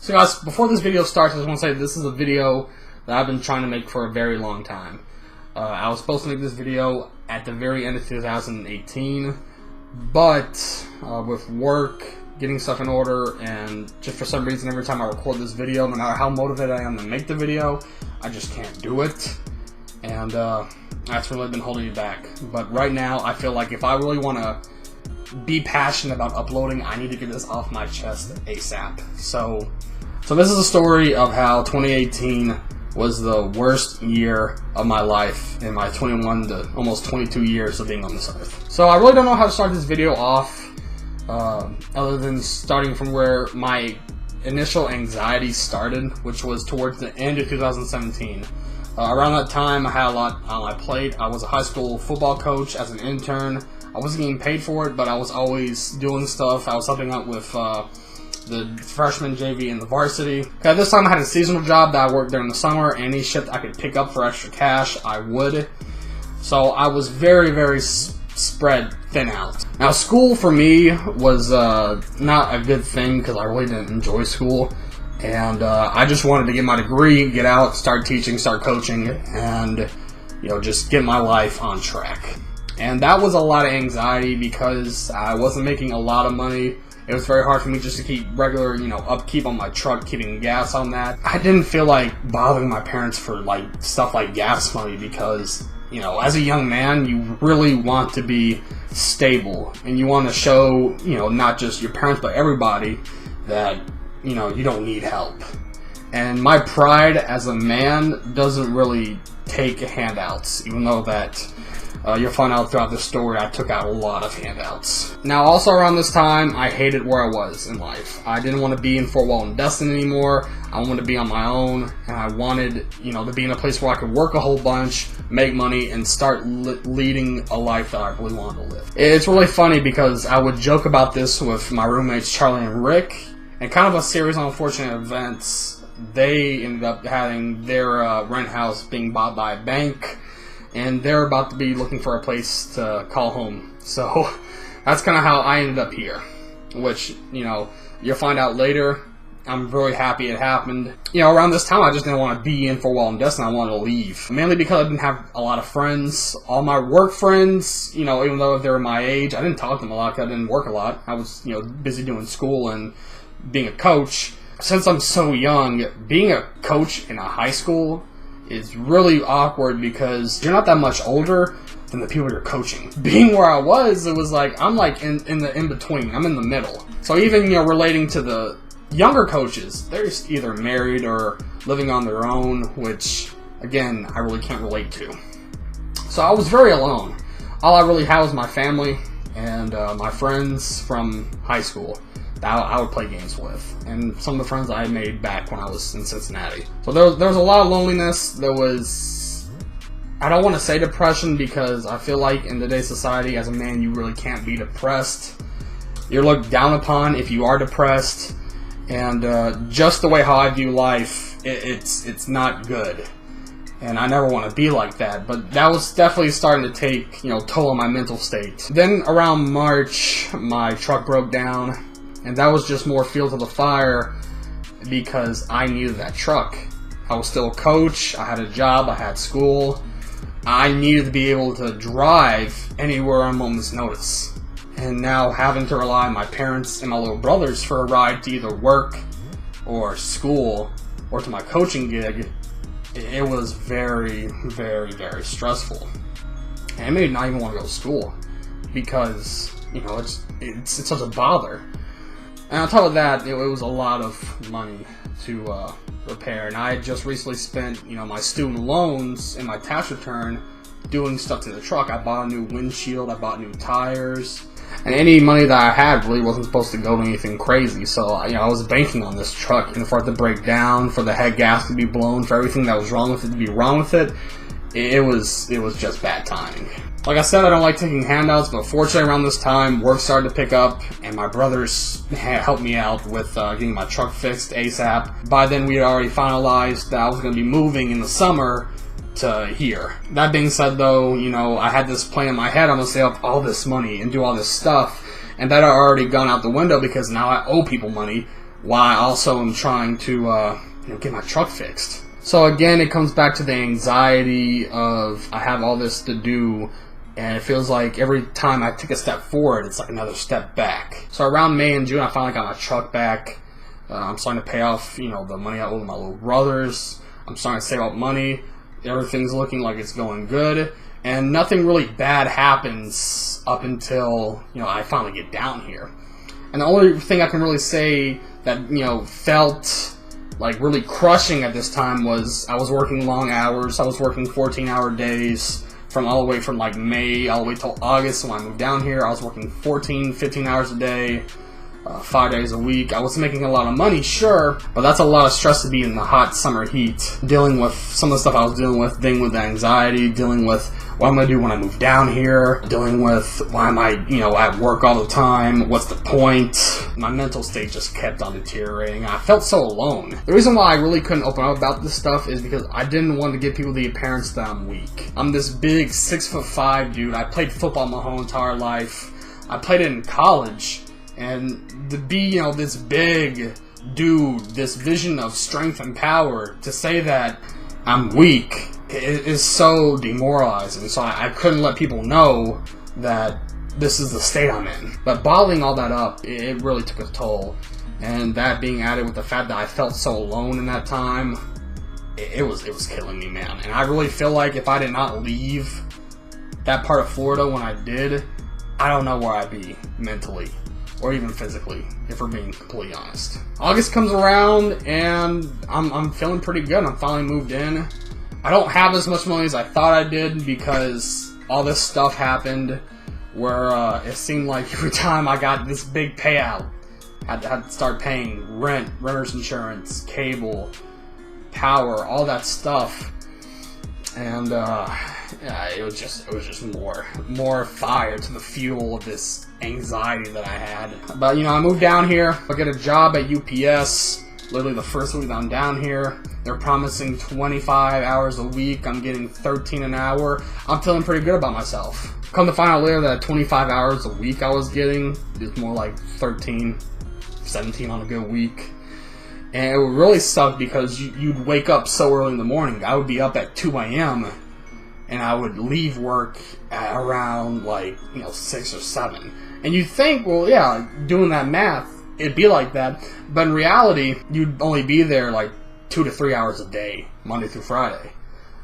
So guys, before this video starts, I just want to say this is a video that I've been trying to make for a very long time. I was supposed to make this video at the very end of 2018, but with work, getting stuff in order, and just for some reason every time I record this video, no matter how motivated I am to make the video, I just can't do it. And that's really been holding me back. But right now, I feel like if I really want to be passionate about uploading, I need to get this off my chest ASAP. So this is a story of how 2018 was the worst year of my life in my 21 to almost 22 years of being on this earth. So I really don't know how to start this video off, other than starting from where my initial anxiety started, which was towards the end of 2017. Around that time, I had a lot on my plate. I was a high school football coach as an intern. I wasn't getting paid for it, but I was always doing stuff. I was helping out with the freshman JV and the varsity. At this time, I had a seasonal job that I worked during the summer. Any shift I could pick up for extra cash, I would. So I was very, very spread thin out. Now, school for me was not a good thing because I really didn't enjoy school. And I just wanted to get my degree, get out, start teaching, start coaching, and just get my life on track. And that was a lot of anxiety because I wasn't making a lot of money. It was very hard for me just to keep regular, upkeep on my truck, keeping gas on that. I didn't feel like bothering my parents for stuff like gas money because, as a young man, you really want to be stable and you want to show, not just your parents but everybody that you don't need help. And my pride as a man doesn't really take handouts, even though that you'll find out throughout this story I took out a lot of handouts. Now, also around this time, I hated where I was in life. I didn't want to be in Fort Walton, Destin anymore. I wanted to be on my own, and I wanted, to be in a place where I could work a whole bunch, make money, and start leading a life that I really wanted to live. It's really funny because I would joke about this with my roommates Charlie and Rick, and kind of a series of unfortunate events. They ended up having their rent house being bought by a bank, and they're about to be looking for a place to call home. So that's kind of how I ended up here, which, you'll find out later. I'm very happy it happened. Around this time, I just didn't want to be in Fort Walton, Destin. I wanted to leave. Mainly because I didn't have a lot of friends. All my work friends, even though they were my age, I didn't talk to them a lot because I didn't work a lot. I was, busy doing school and being a coach. Since I'm so young, being a coach in a high school is really awkward because you're not that much older than the people you're coaching. Being where I was, it was like, I'm in the in-between. I'm in the middle. So even, relating to the younger coaches, they're either married or living on their own, which, again, I really can't relate to. So I was very alone. All I really had was my family and my friends from high school that I would play games with, and some of the friends I made back when I was in Cincinnati. So there was a lot of loneliness. There was, I don't want to say depression because I feel like in today's society as a man you really can't be depressed. You're looked down upon if you are depressed, and just the way how I view life, it's not good. And I never want to be like that, but that was definitely starting to take toll on my mental state. Then around March, my truck broke down. And that was just more fuel to the fire because I needed that truck. I was still a coach, I had a job, I had school. I needed to be able to drive anywhere on a moment's notice. And now having to rely on my parents and my little brothers for a ride to either work or school or to my coaching gig, it was very, very, very stressful. And it made me not even want to go to school because, it's such a bother. And on top of that, it was a lot of money to repair. And I had just recently spent, my student loans and my tax return doing stuff to the truck. I bought a new windshield, I bought new tires. And any money that I had really wasn't supposed to go to anything crazy. So, I was banking on this truck. And for it to break down, for the head gas to be blown, for everything that was wrong with it to be wrong with it, it was just bad timing. Like I said, I don't like taking handouts, but fortunately around this time, work started to pick up, and my brothers helped me out with getting my truck fixed ASAP. By then, we had already finalized that I was going to be moving in the summer to here. That being said, though, I had this plan in my head. I'm going to save up all this money and do all this stuff, and that had already gone out the window because now I owe people money while I also am trying to get my truck fixed. So again, it comes back to the anxiety of I have all this to do, and it feels like every time I take a step forward, it's like another step back. So around May and June, I finally got my truck back. I'm starting to pay off, the money I owe my little brothers. I'm starting to save up money. Everything's looking like it's going good, and nothing really bad happens up until I finally get down here. And the only thing I can really say that felt like really crushing at this time was I was working long hours. I was working 14-hour days all the way from like May all the way till August when I moved down here. I was working 14, 15 hours a day, 5 days a week. I was making a lot of money, sure, but that's a lot of stress to be in the hot summer heat, dealing with some of the stuff I was dealing with anxiety, dealing with what I'm going to do when I move down here, dealing with why am I, at work all the time, what's the point? My mental state just kept on deteriorating. I felt so alone. The reason why I really couldn't open up about this stuff is because I didn't want to give people the appearance that I'm weak. I'm this big 6'5" dude. I played football my whole entire life. I played it in college. And to be, this big dude, this vision of strength and power, to say that I'm weak, it is so demoralizing. So I couldn't let people know that this is the state I'm in. But bottling all that up, it really took a toll. And that being added with the fact that I felt so alone in that time, it was killing me, man. And I really feel like if I did not leave that part of Florida when I did, I don't know where I'd be mentally. Or even physically, if we're being completely honest. August comes around, and I'm feeling pretty good. I'm finally moved in. I don't have as much money as I thought I did because all this stuff happened where it seemed like every time I got this big payout, I had to start paying rent, renter's insurance, cable, power, all that stuff. And it was just more fire to the fuel of this anxiety that I had. But I moved down here. I get a job at UPS. Literally the first week that I'm down here, they're promising 25 hours a week. I'm getting 13 an hour. I'm feeling pretty good about myself. Come to find out later that 25 hours a week I was getting is more like 13, 17 on a good week. And it would really suck because you'd wake up so early in the morning. I would be up at 2 a.m. and I would leave work at around 6 or 7. And you'd think, well, yeah, doing that math, it'd be like that. But in reality, you'd only be there 2 to 3 hours a day, Monday through Friday.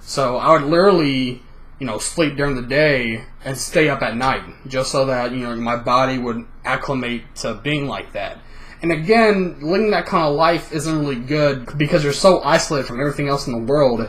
So I would literally, sleep during the day and stay up at night just so that, my body would acclimate to being like that. And again, living that kind of life isn't really good because you're so isolated from everything else in the world.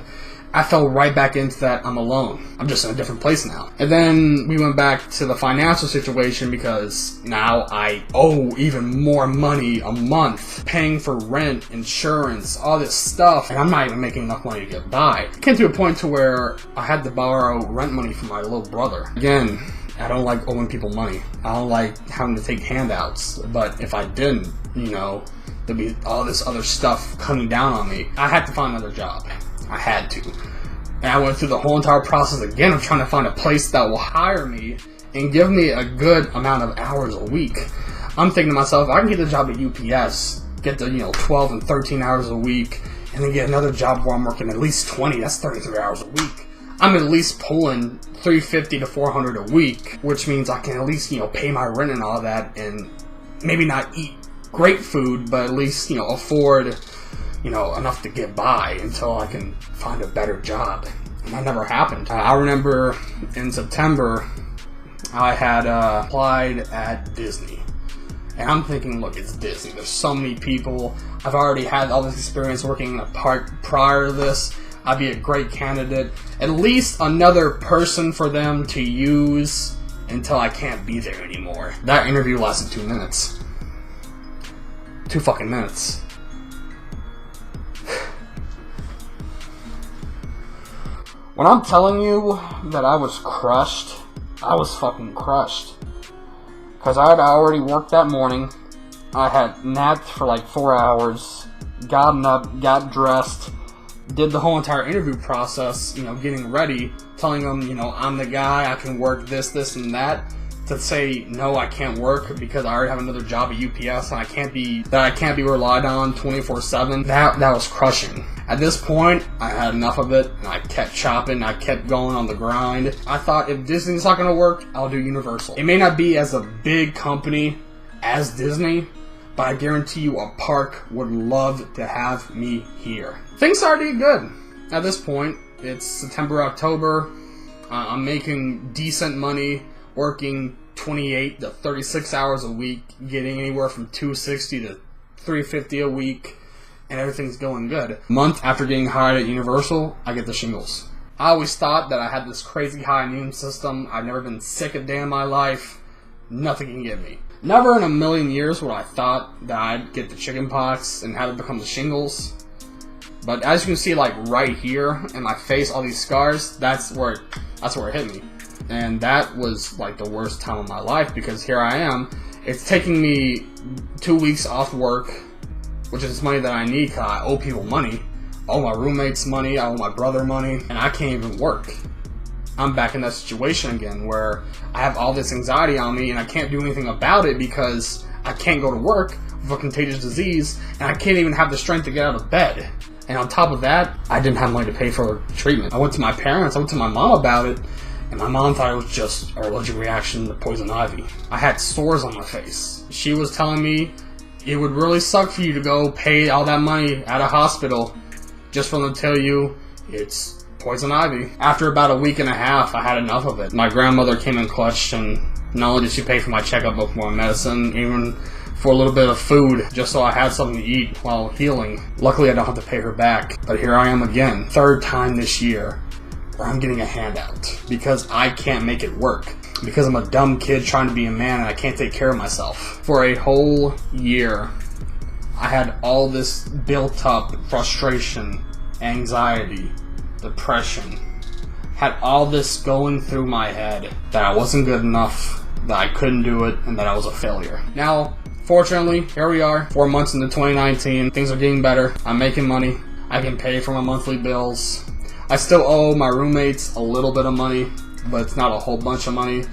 I fell right back into that I'm alone. I'm just in a different place now. And then we went back to the financial situation because now I owe even more money a month, paying for rent, insurance, all this stuff, and I'm not even making enough money to get by. It came to a point to where I had to borrow rent money from my little brother. Again, I don't like owing people money. I don't like having to take handouts. But if I didn't, there'd be all this other stuff coming down on me. I had to find another job. I had to. And I went through the whole entire process again of trying to find a place that will hire me and give me a good amount of hours a week. I'm thinking to myself, I can get a job at UPS, get the 12 and 13 hours a week, and then get another job where I'm working at least 20. That's 33 hours a week. I'm at least pulling $350 to $400 a week, which means I can at least pay my rent and all that, and maybe not eat great food, but at least afford enough to get by until I can find a better job. And that never happened. I remember in September I had applied at Disney. And I'm thinking, look, it's Disney. There's so many people. I've already had all this experience working in a park prior to this. I'd be a great candidate. At least another person for them to use until I can't be there anymore. That interview lasted 2 minutes. 2 fucking minutes. When I'm telling you that I was crushed, I was fucking crushed. Because I had already worked that morning. I had napped for 4 hours, gotten up, got dressed, did the whole entire interview process, getting ready, telling them, I'm the guy, I can work this, and that. to say no, I can't work because I already have another job at UPS and I can't be relied on 24/7. That was crushing. At this point, I had enough of it, and I kept chopping. I kept going on the grind. I thought, if Disney's not gonna work, I'll do Universal. It may not be as a big company as Disney, but I guarantee you a park would love to have me here. Things started to get good. At this point, it's September, October. I'm making decent money, working 28 to 36 hours a week, getting anywhere from $260 to $350 a week, and everything's going good. A month after getting hired at Universal, I get the shingles. I always thought that I had this crazy high immune system. I've never been sick a day in my life. Nothing can get me. Never in a million years would I thought that I'd get the chicken pox and have it become the shingles. But as you can see, like right here in my face, all these scars, that's where it hit me. And that was like the worst time of my life, because here I am. It's taking me 2 weeks off work, which is money that I need because I owe people money. I owe my roommates money, I owe my brother money, and I can't even work. I'm back in that situation again where I have all this anxiety on me and I can't do anything about it because I can't go to work with a contagious disease, and I can't even have the strength to get out of bed. And on top of that, I didn't have money to pay for treatment. I went to my parents, I went to my mom about it, and my mom thought it was just an allergic reaction to poison ivy. I had sores on my face. She was telling me it would really suck for you to go pay all that money at a hospital just for them to tell you it's poison ivy. After about a week and a half, I had enough of it. My grandmother came in clutch, and not only did she pay for my checkup, but for my medicine, even for a little bit of food, just so I had something to eat while healing. Luckily, I don't have to pay her back. But here I am again, third time this year, where I'm getting a handout because I can't make it work. Because I'm a dumb kid trying to be a man and I can't take care of myself. For a whole year, I had all this built up frustration, anxiety, depression. Had all this going through my head that I wasn't good enough, that I couldn't do it, and that I was a failure. Now, fortunately, here we are, 4 months into 2019. Things are getting better. I'm making money. I can pay for my monthly bills. I still owe my roommates a little bit of money, but it's not a whole bunch of money.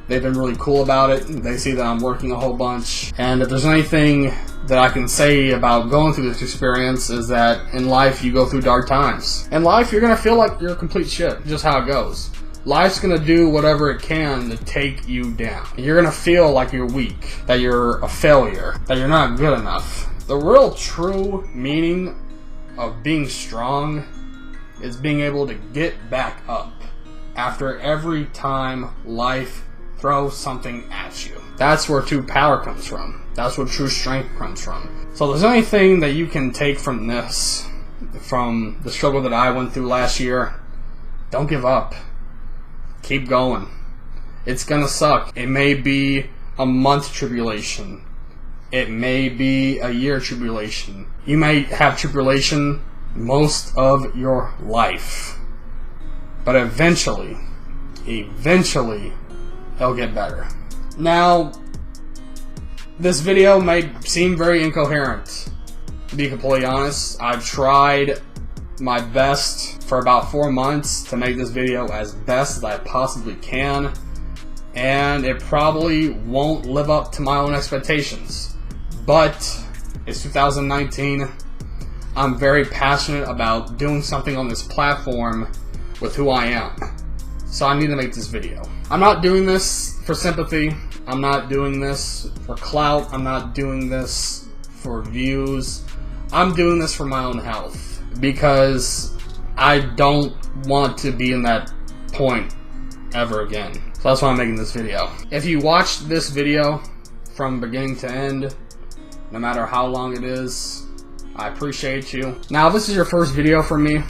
They've been really cool about it. They see that I'm working a whole bunch. And if there's anything that I can say about going through this experience, is that in life you go through dark times. In life you're going to feel like you're a complete shit. Just how it goes. Life's going to do whatever it can to take you down. You're going to feel like you're weak, that you're a failure, that you're not good enough. The real true meaning of being strong is being able to get back up after every time life throws something at you. That's where true power comes from. That's where true strength comes from. So if there's anything that you can take from this, from the struggle that I went through last year, don't give up. Keep going. It's gonna suck. It may be a month tribulation. It may be a year tribulation. You may have tribulation most of your life. But eventually, it'll get better. Now, this video may seem very incoherent. To be completely honest, I've tried my best for about 4 months to make this video as best as I possibly can, and it probably won't live up to my own expectations. But it's 2019. I'm very passionate about doing something on this platform with who I am. So I need to make this video. I'm not doing this for sympathy. I'm not doing this for clout. I'm not doing this for views. I'm doing this for my own health, because I don't want to be in that point ever again. So that's why I'm making this video. If you watched this video from beginning to end, no matter how long it is, I appreciate you. Now, if this is your first video from me,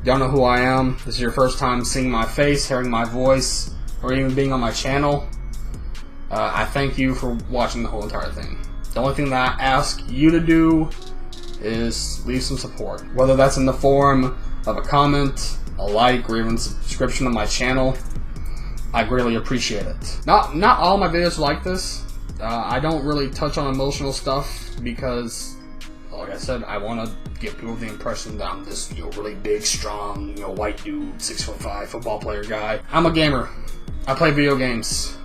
don't know who I am, this is your first time seeing my face, hearing my voice, or even being on my channel, I thank you for watching the whole entire thing. The only thing that I ask you to do is leave some support. Whether that's in the form of a comment, a like, or even a subscription to my channel, I greatly appreciate it. Not all my videos are like this. I don't really touch on emotional stuff because, like I said, I want to give people the impression that I'm this, really big, strong, white dude, 6'5" football player guy. I'm a gamer. I play video games.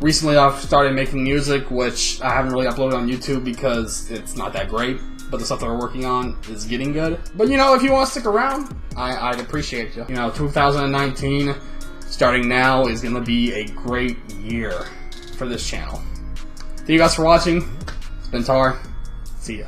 Recently, I've started making music, which I haven't really uploaded on YouTube because it's not that great. But the stuff that we're working on is getting good. But you know, if you want to stick around, I'd appreciate you. You know, 2019, starting now, is going to be a great year for this channel. Thank you guys for watching. It's been Tar. See ya.